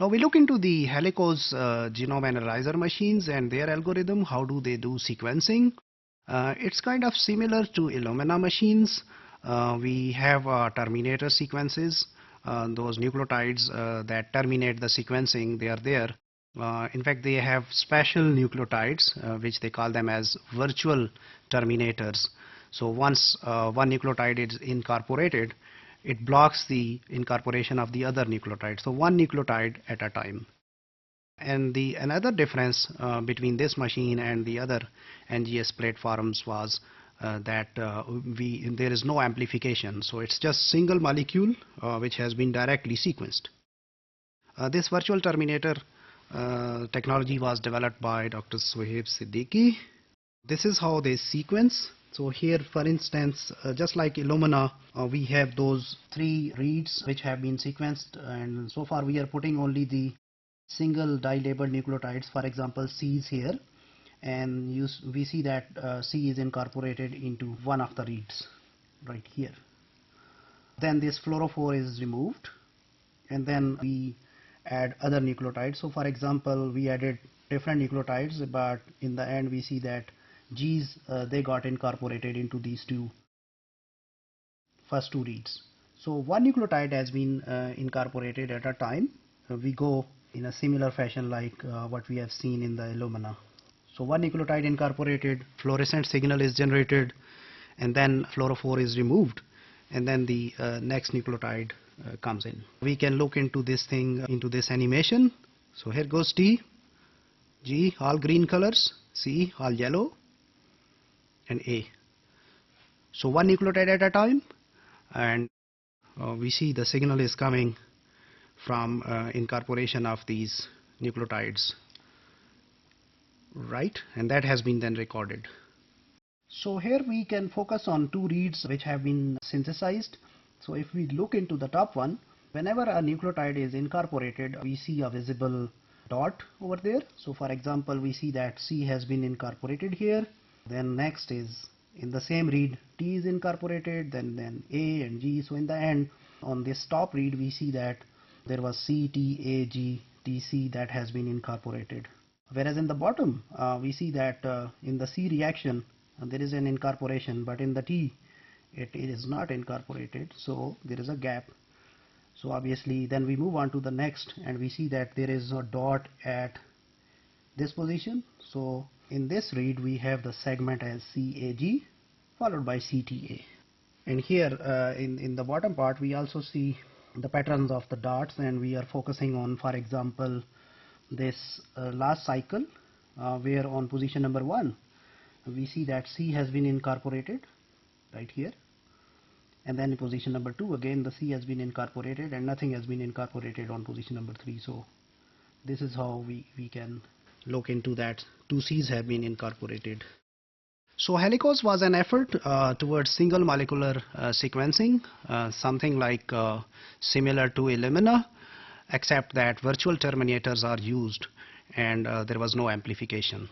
Now we look into the Helicos genome analyzer machines and their algorithm. How do they do sequencing? It's kind of similar to Illumina machines. We have terminator sequences. Those nucleotides that terminate the sequencing, they are there. In fact, they have special nucleotides, which they call them as virtual terminators. So once one nucleotide is incorporated, it blocks the incorporation of the other nucleotide. So one nucleotide at a time. And the another difference between this machine and the other NGS platforms was that there is no amplification. So it's just single molecule which has been directly sequenced. This virtual terminator technology was developed by Dr. Sohaib Siddiqui. This is how they sequence. So here, for instance, just like Illumina, we have those 3 reads which have been sequenced, and so far we are putting only the single di-labeled nucleotides, for example C's here, and we see that C is incorporated into one of the reads right here. Then this fluorophore is removed, and then we add other nucleotides. So for example, we added different nucleotides, but in the end we see that G's they got incorporated into these first two reads. So one nucleotide has been incorporated at a time. We go in a similar fashion like what we have seen in the Illumina. So one nucleotide incorporated, fluorescent signal is generated, and then fluorophore is removed, and then the next nucleotide comes in. We can look into this thing, into this animation. So here goes T, G all green colors, C all yellow, and A. So one nucleotide at a time, and we see the signal is coming from incorporation of these nucleotides, right? And that has been then recorded. So here we can focus on 2 reads which have been synthesized. So if we look into the top one, whenever a nucleotide is incorporated, we see a visible dot over there. So for example, we see that C has been incorporated here. Then next is in the same read, T is incorporated, then A and G. So in the end, on this top read, we see that there was C, T, A, G, T, C that has been incorporated. Whereas in the bottom, we see that in the C reaction, there is an incorporation, but in the T, it is not incorporated. So there is a gap. So obviously, then we move on to the next, and we see that there is a dot at this position. So in this read, we have the segment as CAG followed by CTA. And here in the bottom part, we also see the patterns of the dots, and we are focusing on, for example, this last cycle where on position number 1 we see that C has been incorporated right here, and then in position number 2 again the C has been incorporated and nothing has been incorporated on position number 3. So this is how we can look into that 2 C's have been incorporated. So Helicos was an effort towards single molecular sequencing, something like similar to Illumina, except that virtual terminators are used and there was no amplification.